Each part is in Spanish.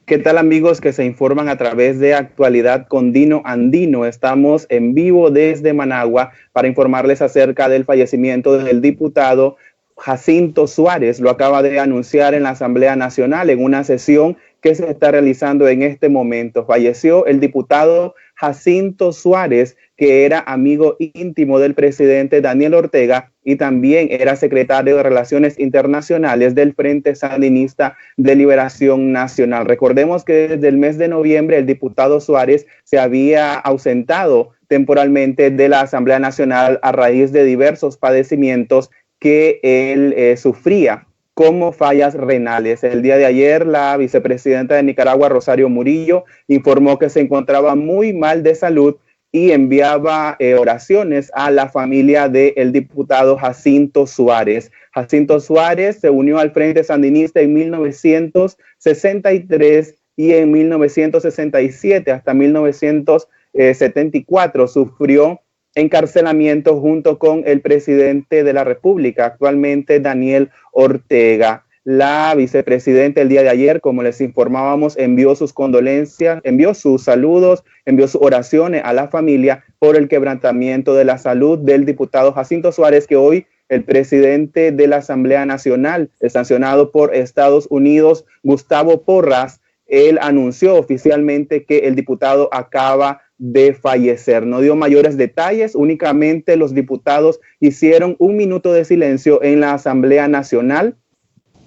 ¿Qué tal, amigos que se informan a través de Actualidad con Dino Andino? Estamos en vivo desde Managua para informarles acerca del fallecimiento del diputado Jacinto Suárez. Lo acaba de anunciar en la Asamblea Nacional en una sesión que se está realizando en este momento. Falleció el diputado Jacinto Suárez, que era amigo íntimo del presidente Daniel Ortega y también era secretario de Relaciones Internacionales del Frente Sandinista de Liberación Nacional. Recordemos que desde el mes de noviembre el diputado Suárez se había ausentado temporalmente de la Asamblea Nacional a raíz de diversos padecimientos que él sufría, como fallas renales. El día de ayer, la vicepresidenta de Nicaragua, Rosario Murillo, informó que se encontraba muy mal de salud y enviaba oraciones a la familia del diputado Jacinto Suárez. Jacinto Suárez se unió al Frente Sandinista en 1963 y en 1967 hasta 1974 sufrió encarcelamiento junto con el presidente de la República, actualmente Daniel Ortega. La vicepresidenta el día de ayer, como les informábamos, envió sus condolencias, envió sus saludos, envió sus oraciones a la familia por el quebrantamiento de la salud del diputado Jacinto Suárez, que hoy el presidente de la Asamblea Nacional, sancionado por Estados Unidos, Gustavo Porras, él anunció oficialmente que el diputado acaba de fallecer. No dio mayores detalles, únicamente los diputados hicieron un minuto de silencio en la Asamblea Nacional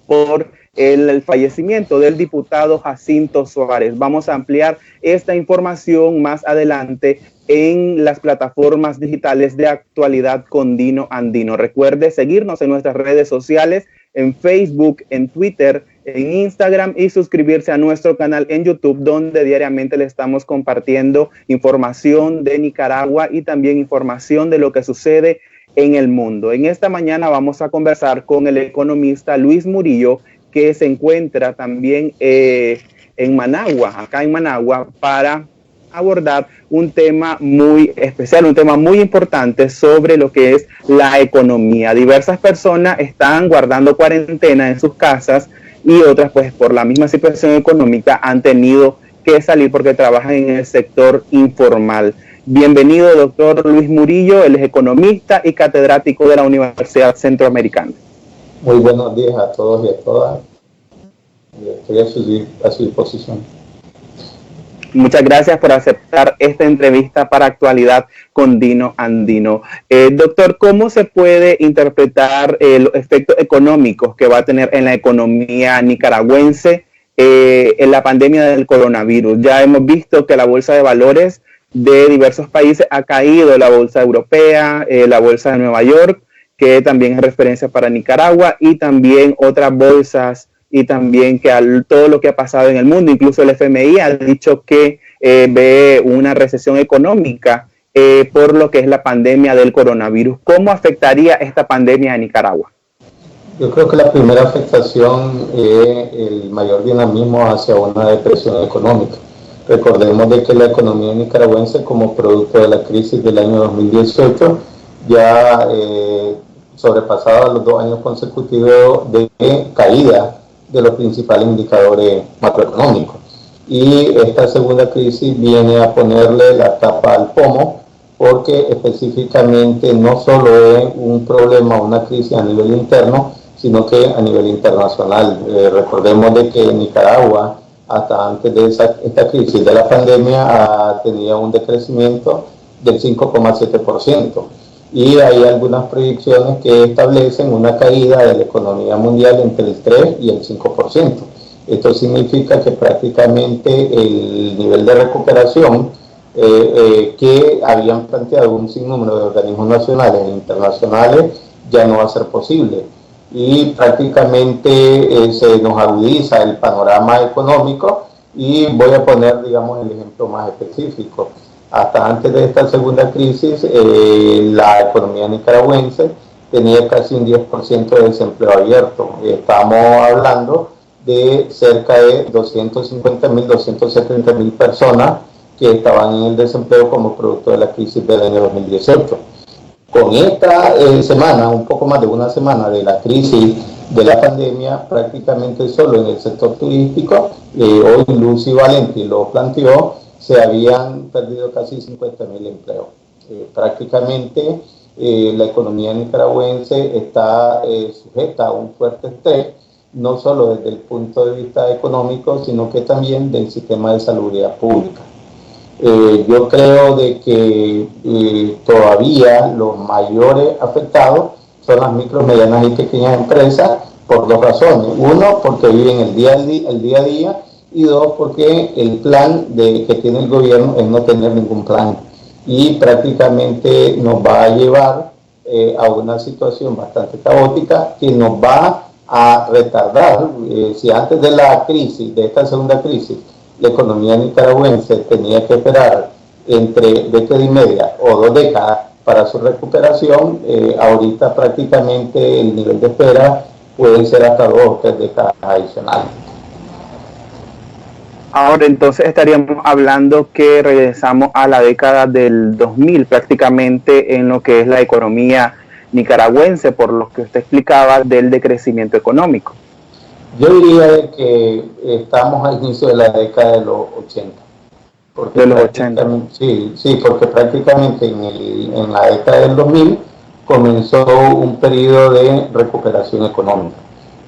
por el fallecimiento del diputado Jacinto Suárez. Vamos a ampliar esta información más adelante en las plataformas digitales de Actualidad con Dino Andino. Recuerde seguirnos en nuestras redes sociales, en Facebook, en Twitter, en Instagram y suscribirse a nuestro canal en YouTube, donde diariamente le estamos compartiendo información de Nicaragua y también información de lo que sucede en el mundo. En esta mañana vamos a conversar con el economista Luis Murillo, que se encuentra también en Managua, acá en Managua, para abordar un tema muy especial, un tema muy importante sobre lo que es la economía. Diversas personas están guardando cuarentena en sus casas y otras, pues, por la misma situación económica han tenido que salir porque trabajan en el sector informal. Bienvenido, doctor Luis Murillo. Él es economista y catedrático de la Universidad Centroamericana. Muy buenos días a todos y a todas. Estoy a su disposición. Muchas gracias por aceptar esta entrevista para Actualidad con Dino Andino. Doctor, ¿cómo se puede interpretar los efectos económicos que va a tener en la economía nicaragüense en la pandemia del coronavirus? Ya hemos visto que la bolsa de valores de diversos países ha caído, la bolsa europea, la bolsa de Nueva York, que también es referencia para Nicaragua, y también otras bolsas, y también que todo lo que ha pasado en el mundo. Incluso el FMI ha dicho que ve una recesión económica por lo que es la pandemia del coronavirus. ¿Cómo afectaría esta pandemia a Nicaragua? Yo creo que la primera afectación es el mayor dinamismo hacia una depresión económica. Recordemos de que la economía nicaragüense, como producto de la crisis del año 2018, ya sobrepasaba los 2 años consecutivos de caída de los principales indicadores macroeconómicos. Y esta segunda crisis viene a ponerle la tapa al pomo, porque específicamente no solo es un problema, una crisis a nivel interno, sino que a nivel internacional. Recordemos de que Nicaragua, hasta antes de esta crisis de la pandemia, tenía un decrecimiento del 5,7%. Y hay algunas proyecciones que establecen una caída de la economía mundial entre el 3 y el 5%. Esto significa que prácticamente el nivel de recuperación que habían planteado un sinnúmero de organismos nacionales e internacionales ya no va a ser posible. Y prácticamente se nos agudiza el panorama económico, y voy a poner, digamos, el ejemplo más específico. Hasta antes de esta segunda crisis, la economía nicaragüense tenía casi un 10% de desempleo abierto. Estamos hablando de cerca de 250.000, 270.000 personas que estaban en el desempleo como producto de la crisis del año 2018. Con esta semana, un poco más de una semana de la crisis de la pandemia, prácticamente solo en el sector turístico, hoy Lucy Valenti lo planteó, se habían perdido casi 50.000 empleos. Prácticamente la economía nicaragüense está sujeta a un fuerte estrés, no solo desde el punto de vista económico, sino que también del sistema de salubridad pública. Yo creo de que todavía los mayores afectados son las micro, medianas y pequeñas empresas por dos razones. Uno, porque viven el día a día, y dos, porque el plan que tiene el gobierno es no tener ningún plan. Y prácticamente nos va a llevar a una situación bastante caótica que nos va a retardar. Si antes de la crisis, de esta segunda crisis, la economía nicaragüense tenía que esperar entre década y media o 2 décadas para su recuperación, ahorita prácticamente el nivel de espera puede ser hasta 2 o 3 décadas adicionales. Ahora entonces estaríamos hablando que regresamos a la década del 2000 prácticamente en lo que es la economía nicaragüense, por lo que usted explicaba del decrecimiento económico. Yo diría que estamos al inicio de la década de los 80. De los 80. Sí, porque prácticamente en la década del 2000 comenzó un periodo de recuperación económica.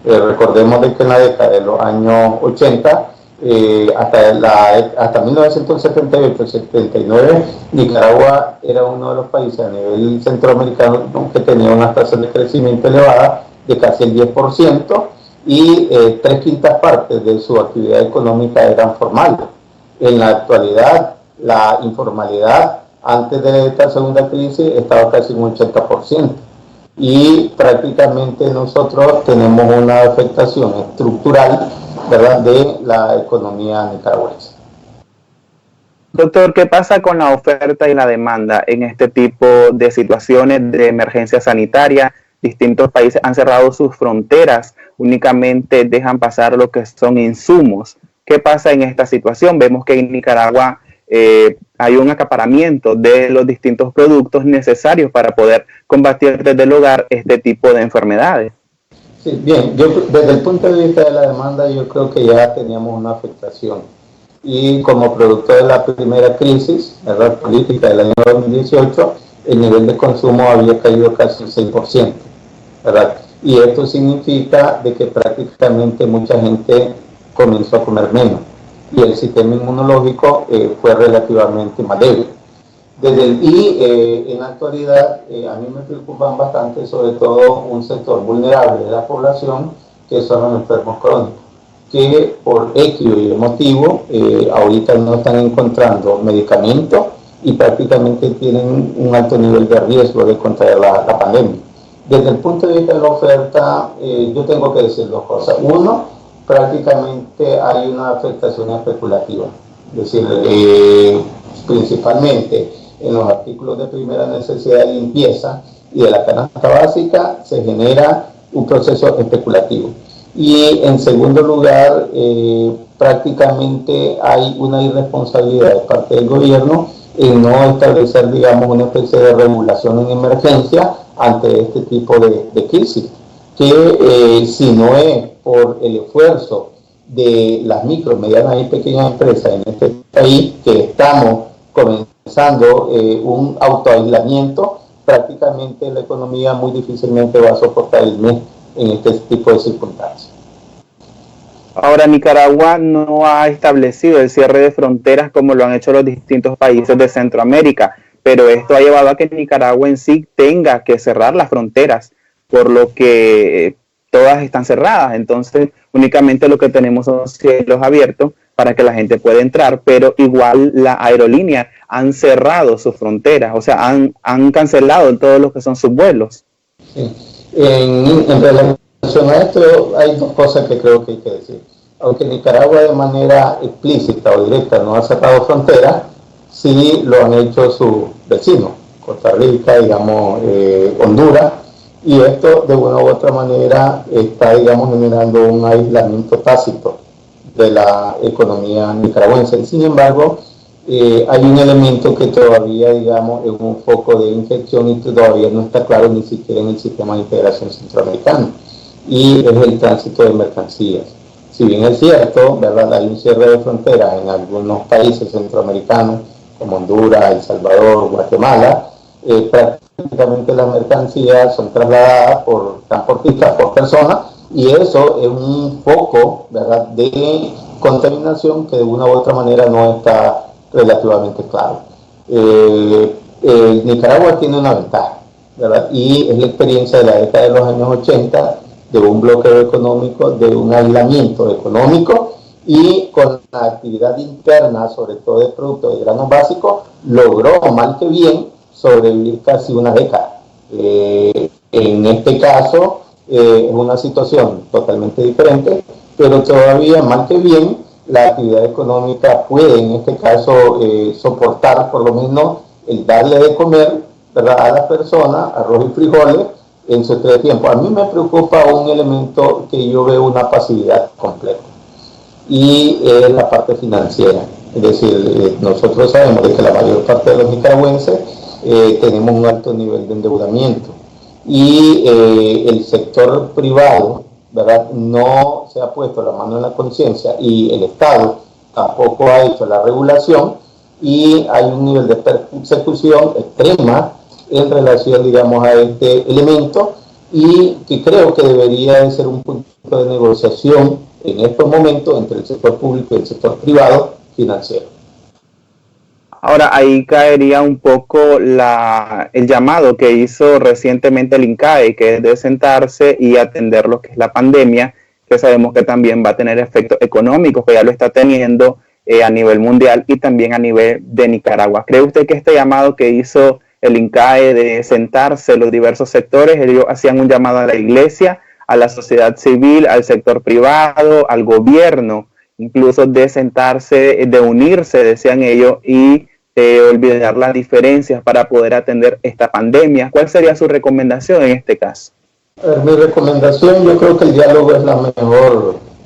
Recordemos de que en la década de los años 80, hasta 1978-79, Nicaragua era uno de los países a nivel centroamericano que tenía una tasa de crecimiento elevada de casi el 10%, y 3/5 partes de su actividad económica eran formales. En la actualidad, la informalidad antes de esta segunda crisis estaba casi un 80%, y prácticamente nosotros tenemos una afectación estructural, ¿verdad?, de la economía nicaragüense. Doctor, ¿qué pasa con la oferta y la demanda en este tipo de situaciones de emergencia sanitaria? Distintos países han cerrado sus fronteras, únicamente dejan pasar lo que son insumos. ¿Qué pasa en esta situación? Vemos que en Nicaragua hay un acaparamiento de los distintos productos necesarios para poder combatir desde el hogar este tipo de enfermedades. Sí, bien, desde el punto de vista de la demanda, yo creo que ya teníamos una afectación. Y como producto de la primera crisis, ¿verdad?, política del año 2018, el nivel de consumo había caído casi un 6%, ¿verdad? Y esto significa de que prácticamente mucha gente comenzó a comer menos, y el sistema inmunológico fue relativamente más débil. En la actualidad a mí me preocupan bastante, sobre todo un sector vulnerable de la población, que son los enfermos crónicos, que por X y motivo ahorita no están encontrando medicamentos y prácticamente tienen un alto nivel de riesgo de contraer la pandemia. Desde el punto de vista de la oferta, yo tengo que decir dos cosas. Uno, prácticamente hay una afectación especulativa, es decir, principalmente en los artículos de primera necesidad de limpieza y de la canasta básica se genera un proceso especulativo. Y en segundo lugar, prácticamente hay una irresponsabilidad de parte del gobierno en no establecer, digamos, una especie de regulación en emergencia ante este tipo de crisis, que si no es por el esfuerzo de las micro, medianas y pequeñas empresas en este país, que estamos comenzando un autoaislamiento, prácticamente la economía muy difícilmente va a soportar el mes en este tipo de circunstancias. Ahora, Nicaragua no ha establecido el cierre de fronteras como lo han hecho los distintos países de Centroamérica, pero esto ha llevado a que Nicaragua en sí tenga que cerrar las fronteras, por lo que todas están cerradas. Entonces, únicamente lo que tenemos son cielos abiertos para que la gente pueda entrar, pero igual las aerolíneas han cerrado sus fronteras, o sea, han cancelado todos los que son sus vuelos. Sí. En relación a esto, hay dos cosas que creo que hay que decir. Aunque Nicaragua de manera explícita o directa no ha cerrado fronteras, sí lo han hecho sus vecinos, Costa Rica, digamos, Honduras, y esto de una u otra manera está, digamos, generando un aislamiento tácito de la economía nicaragüense. Sin embargo, hay un elemento que todavía, digamos, es un foco de infección y que todavía no está claro ni siquiera en el sistema de integración centroamericano, y es el tránsito de mercancías. Si bien es cierto, ¿verdad?, hay un cierre de fronteras en algunos países centroamericanos, como Honduras, El Salvador, Guatemala, prácticamente las mercancías son trasladadas por transportistas, por personas, y eso es un foco, ¿verdad?, de contaminación que de una u otra manera no está relativamente claro. Nicaragua tiene una ventaja, ¿verdad?, y es la experiencia de la década de los años 80, de un bloqueo económico, de un aislamiento económico, y con la actividad interna, sobre todo de productos de granos básicos, logró, mal que bien, sobrevivir casi una década. En este caso, es una situación totalmente diferente, pero todavía, mal que bien, la actividad económica puede, en este caso, soportar por lo menos el darle de comer, ¿verdad?, a las personas, arroz y frijoles, en su de tiempo. A mí me preocupa un elemento que yo veo una pasividad completa, y es la parte financiera. Es decir, nosotros sabemos de que la mayor parte de los nicaragüenses tenemos un alto nivel de endeudamiento, y el sector privado, ¿verdad?, no se ha puesto la mano en la conciencia, y el Estado tampoco ha hecho la regulación, y hay un nivel de persecución extrema en relación, digamos, a este elemento, y que creo que debería de ser un punto de negociación en estos momentos entre el sector público y el sector privado financiero. Ahora, ahí caería un poco el llamado que hizo recientemente el INCAE, que es de sentarse y atender lo que es la pandemia, que sabemos que también va a tener efectos económicos, que ya lo está teniendo a nivel mundial y también a nivel de Nicaragua. ¿Cree usted que este llamado que hizo el INCAE de sentarse los diversos sectores, ellos hacían un llamado a la iglesia, a la sociedad civil, al sector privado, al gobierno, incluso de sentarse, de unirse, decían ellos, y olvidar las diferencias para poder atender esta pandemia? ¿Cuál sería su recomendación en este caso? Mi recomendación, yo creo que el diálogo es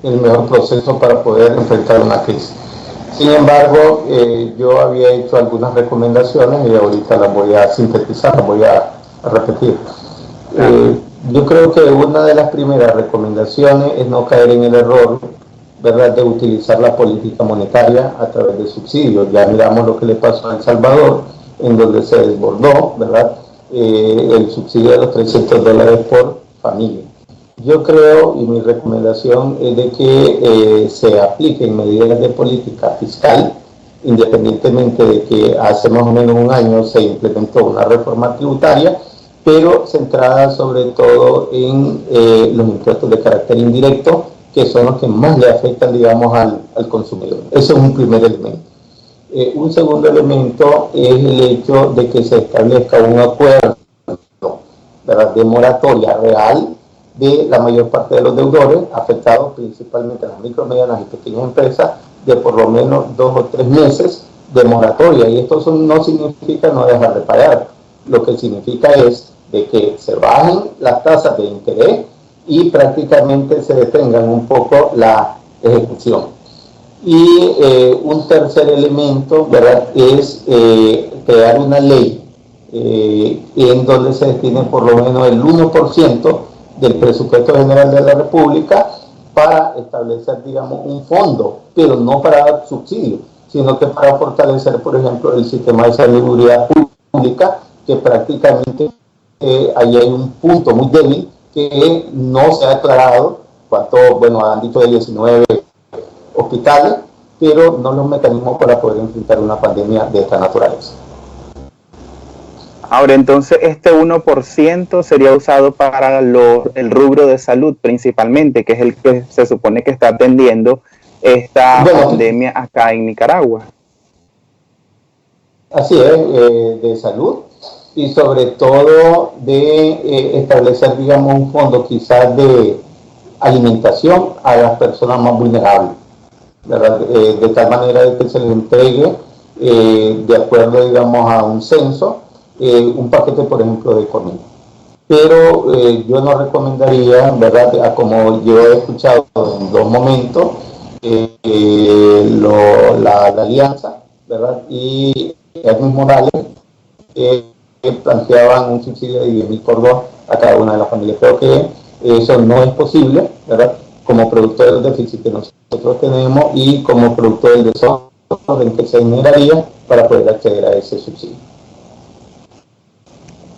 el mejor proceso para poder enfrentar una crisis. Sin embargo, yo había hecho algunas recomendaciones y ahorita las voy a sintetizar, las voy a repetir. Yo creo que una de las primeras recomendaciones es no caer en el error, ¿verdad?, de utilizar la política monetaria a través de subsidios. Ya miramos lo que le pasó a El Salvador, en donde se desbordó, ¿verdad?, el subsidio de los $300 por familia. Yo creo, y mi recomendación es de que se apliquen medidas de política fiscal, independientemente de que hace más o menos un año se implementó una reforma tributaria, pero centrada sobre todo en los impuestos de carácter indirecto, que son los que más le afectan, digamos, al consumidor. Ese es un primer elemento. Un segundo elemento es el hecho de que se establezca un acuerdo, ¿verdad?, de moratoria real de la mayor parte de los deudores, afectados principalmente a las micro, medianas y pequeñas empresas, de por lo menos 2 o 3 meses de moratoria. Y esto no significa no dejar de pagar. Lo que significa es de que se bajen las tasas de interés y prácticamente se detengan un poco la ejecución. Y un tercer elemento, ¿verdad?, es crear una ley en donde se destine por lo menos el 1% del presupuesto general de la República para establecer, digamos, un fondo, pero no para dar subsidios, sino que para fortalecer, por ejemplo, el sistema de seguridad pública, que prácticamente ahí hay un punto muy débil que no se ha aclarado. Bueno, han dicho de 19 hospitales, pero no los mecanismos para poder enfrentar una pandemia de esta naturaleza. Ahora, entonces, este 1% sería usado para el rubro de salud principalmente, que es el que se supone que está atendiendo esta pandemia acá en Nicaragua. Así es, de salud, y sobre todo de establecer, digamos, un fondo quizás de alimentación a las personas más vulnerables, ¿verdad? De tal manera de que se les entregue, de acuerdo, digamos, a un censo, un paquete, por ejemplo, de comida. Pero yo no recomendaría, ¿verdad?, como yo he escuchado en 2 momentos, la alianza, ¿verdad?, y Hermes Morales, que planteaban un subsidio de 10.000 por 2 a cada una de las familias. Creo que Eso no es posible, ¿verdad? Como producto del déficit que nosotros tenemos y como producto del desorden que se generaría para poder acceder a ese subsidio.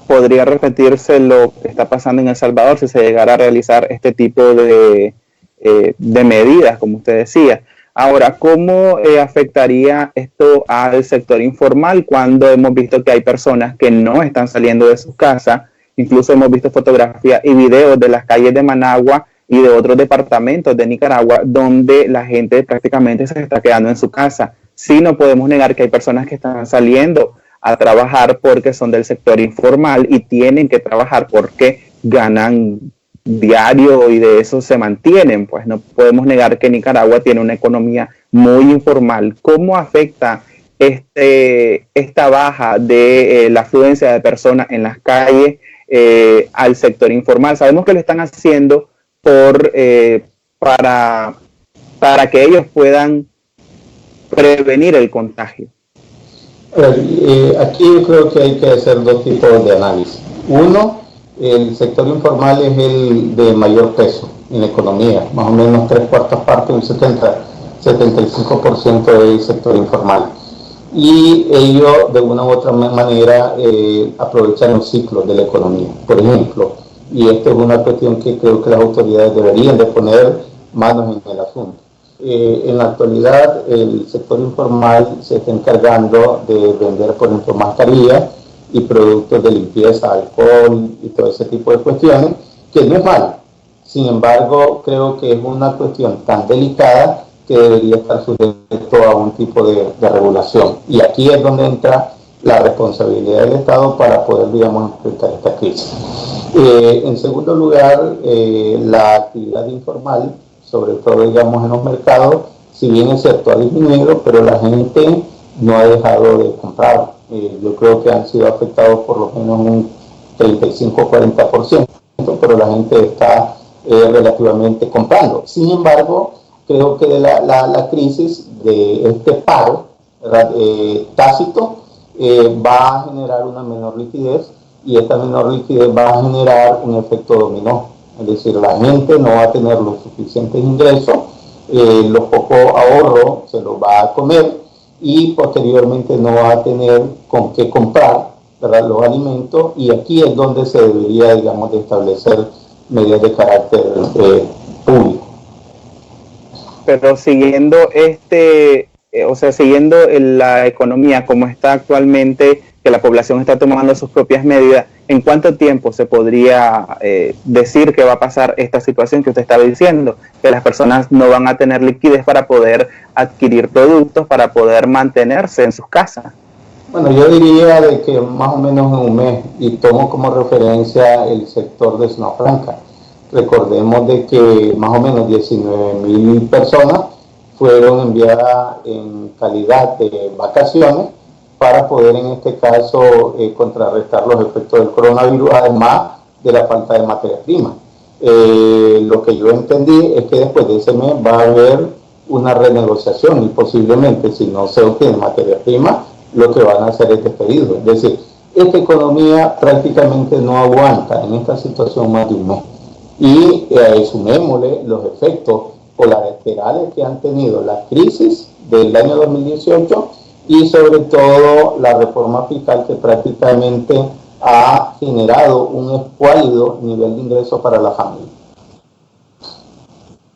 ¿Podría repetirse lo que está pasando en El Salvador si se llegara a realizar este tipo de medidas, como usted decía? Ahora, ¿cómo afectaría esto al sector informal cuando hemos visto que hay personas que no están saliendo de sus casas? Incluso hemos visto fotografías y videos de las calles de Managua y de otros departamentos de Nicaragua donde la gente prácticamente se está quedando en su casa. Sí, no podemos negar que hay personas que están saliendo a trabajar porque son del sector informal y tienen que trabajar porque ganan diario y de eso se mantienen. Pues no podemos negar que Nicaragua tiene una economía muy informal. ¿Cómo afecta esta baja de la afluencia de personas en las calles al sector informal? Sabemos que lo están haciendo para que ellos puedan prevenir el contagio. Aquí yo creo que hay que hacer dos tipos de análisis. Uno, el sector informal es el de mayor peso en la economía, más o menos 3/4 partes, un 75% del sector informal. Y ellos de una u otra manera aprovechan los ciclos de la economía. Por ejemplo, y esto es una cuestión que creo que las autoridades deberían de poner manos en el asunto. En la actualidad el sector informal se está encargando de vender, por ejemplo, mascarillas y productos de limpieza, alcohol y todo ese tipo de cuestiones, que no es malo. Sin embargo, creo que es una cuestión tan delicada que debería estar sujeto a un tipo de regulación. Y aquí es donde entra la responsabilidad del Estado para poder, digamos, enfrentar esta crisis. En segundo lugar, la actividad informal, sobre todo, digamos, en los mercados, si bien es cierto, ha disminuido, pero la gente no ha dejado de comprar. Yo creo que han sido afectados por lo menos un 35-40%, pero la gente está relativamente comprando. Sin embargo, creo que de la crisis de este paro tácito va a generar una menor liquidez, y esta menor liquidez va a generar un efecto dominó. Es decir, la gente no va a tener los suficientes ingresos, los pocos ahorros se los va a comer y posteriormente no va a tener con qué comprar, ¿verdad?, los alimentos, y aquí es donde se debería, digamos, de establecer medidas de carácter público. Pero siguiendo siguiendo la economía como está actualmente, que la población está tomando sus propias medidas, ¿en cuánto tiempo se podría decir que va a pasar esta situación que usted estaba diciendo? Que las personas no van a tener liquidez para poder adquirir productos, para poder mantenerse en sus casas. Bueno, yo diría de que más o menos en un mes, y tomo como referencia el sector de Zona Franca. Recordemos de que más o menos 19,000 personas fueron enviadas en calidad de vacaciones para poder, en este caso, contrarrestar los efectos del coronavirus, además de la falta de materia prima. Lo que yo entendí es que después de ese mes va a haber una renegociación y posiblemente, si no se obtiene materia prima, lo que van a hacer es despedido. Es decir, esta economía prácticamente no aguanta en esta situación más de un mes. Y sumémosle los efectos colaterales que han tenido la crisis del año 2018 y sobre todo la reforma fiscal, que prácticamente ha generado un escuálido nivel de ingresos para la familia.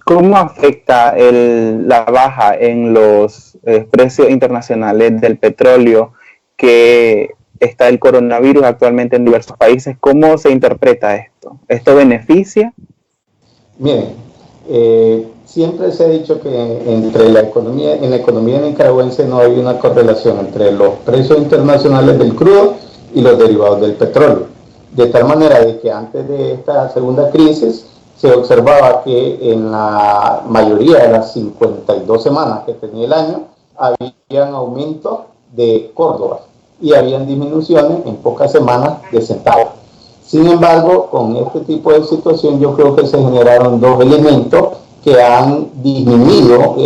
¿Cómo afecta la baja en los precios internacionales del petróleo, que está el coronavirus actualmente en diversos países? ¿Cómo se interpreta esto? ¿Esto beneficia? Miren, siempre se ha dicho que en la economía nicaragüense no hay una correlación entre los precios internacionales del crudo y los derivados del petróleo. De tal manera de que antes de esta segunda crisis se observaba que en la mayoría de las 52 semanas que tenía el año habían aumentos de Córdoba y habían disminuciones en pocas semanas de centavos. Sin embargo, con este tipo de situación yo creo que se generaron dos elementos que han disminuido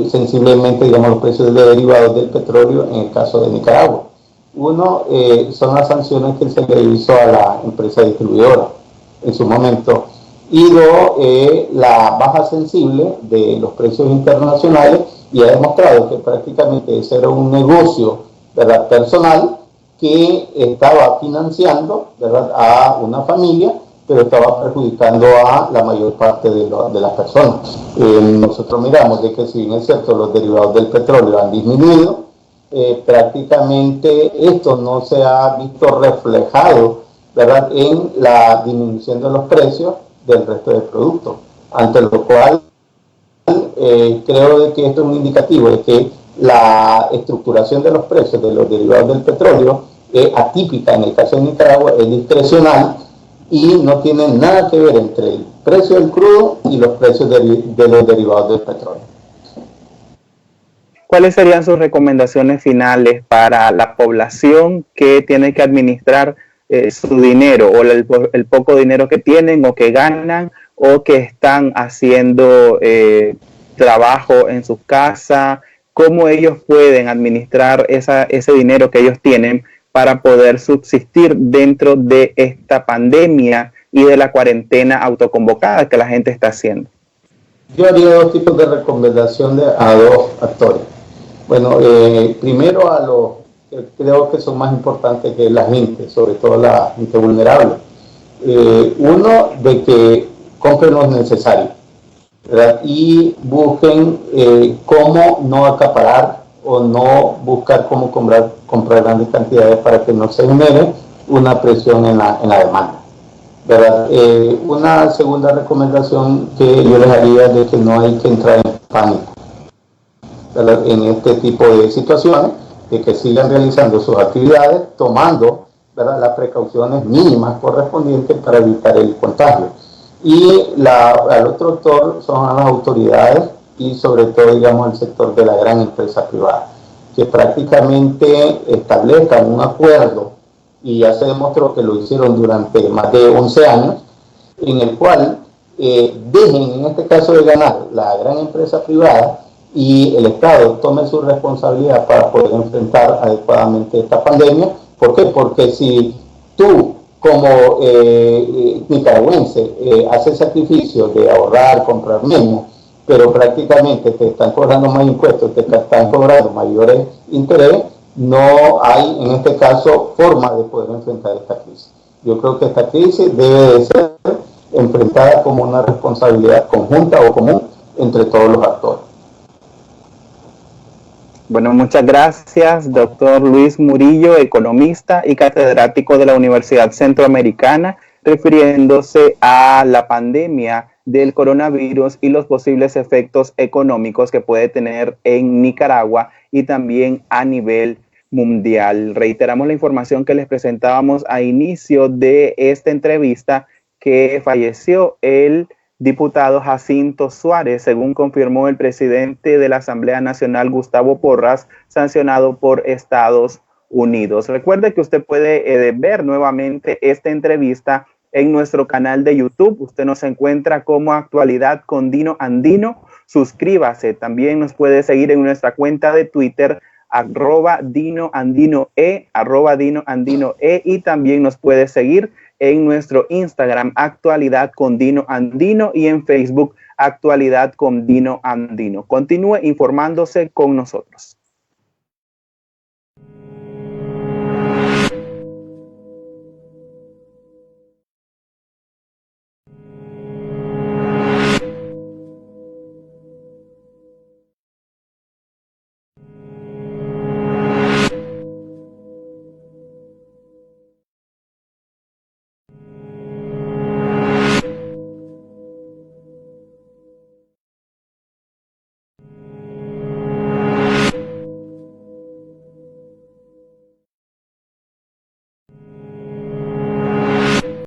sensiblemente, digamos, los precios de derivados del petróleo en el caso de Nicaragua. Uno son las sanciones que se le hizo a la empresa distribuidora en su momento, Y dos, la baja sensible de los precios internacionales, y ha demostrado que prácticamente ese era un negocio, ¿verdad?, personal que estaba financiando, ¿verdad?, a una familia, pero estaba perjudicando a la mayor parte de las personas. Nosotros miramos de que si bien es cierto los derivados del petróleo han disminuido, prácticamente esto no se ha visto reflejado, ¿verdad?, en la disminución de los precios del resto de productos, ante lo cual creo de que esto es un indicativo de que la estructuración de los precios de los derivados del petróleo es atípica. En el caso de Nicaragua es discrecional y no tiene nada que ver entre el precio del crudo y los precios de los derivados del petróleo. ¿Cuáles serían sus recomendaciones finales para la población que tiene que administrar su dinero o el poco dinero que tienen o que ganan o que están haciendo trabajo en su casa? ¿Cómo ellos pueden administrar ese dinero que ellos tienen para poder subsistir dentro de esta pandemia y de la cuarentena autoconvocada que la gente está haciendo? Yo haría dos tipos de recomendación a dos actores. Bueno, primero a los que creo que son más importantes, que la gente, sobre todo la gente vulnerable. Uno, de que compren lo necesario, ¿verdad?, y busquen cómo no acaparar o no buscar cómo comprar grandes cantidades para que no se genere una presión en la demanda, ¿verdad? Una segunda recomendación que yo les haría es de que no hay que entrar en pánico, ¿verdad?, en este tipo de situaciones, de que sigan realizando sus actividades tomando, ¿verdad?, las precauciones mínimas correspondientes para evitar el contagio. Y al otro actor son las autoridades y sobre todo, digamos, el sector de la gran empresa privada, que prácticamente establezcan un acuerdo, y ya se demostró que lo hicieron durante más de 11 años, en el cual dejen, en este caso, de ganar la gran empresa privada y el Estado tome su responsabilidad para poder enfrentar adecuadamente esta pandemia. ¿Por qué? Porque si tú, como nicaragüense, haces sacrificio de ahorrar, comprar menos, pero prácticamente te están cobrando más impuestos, te están cobrando mayores intereses, no hay, en este caso, forma de poder enfrentar esta crisis. Yo creo que esta crisis debe de ser enfrentada como una responsabilidad conjunta o común entre todos los actores. Bueno, muchas gracias, doctor Luis Murillo, economista y catedrático de la Universidad Centroamericana, refiriéndose a la pandemia del coronavirus y los posibles efectos económicos que puede tener en Nicaragua y también a nivel mundial. Reiteramos la información que les presentábamos a inicio de esta entrevista, que falleció el diputado Jacinto Suárez, según confirmó el presidente de la Asamblea Nacional, Gustavo Porras, sancionado por Estados Unidos. Recuerde que usted puede ver nuevamente esta entrevista en nuestro canal de YouTube. Usted nos encuentra como Actualidad con Dino Andino. Suscríbase. También nos puede seguir en nuestra cuenta de Twitter, @DinoAndinoE, @DinoAndinoE, y también nos puede seguir en nuestro Instagram, Actualidad con Dino Andino, y en Facebook, Actualidad con Dino Andino. Continúe informándose con nosotros.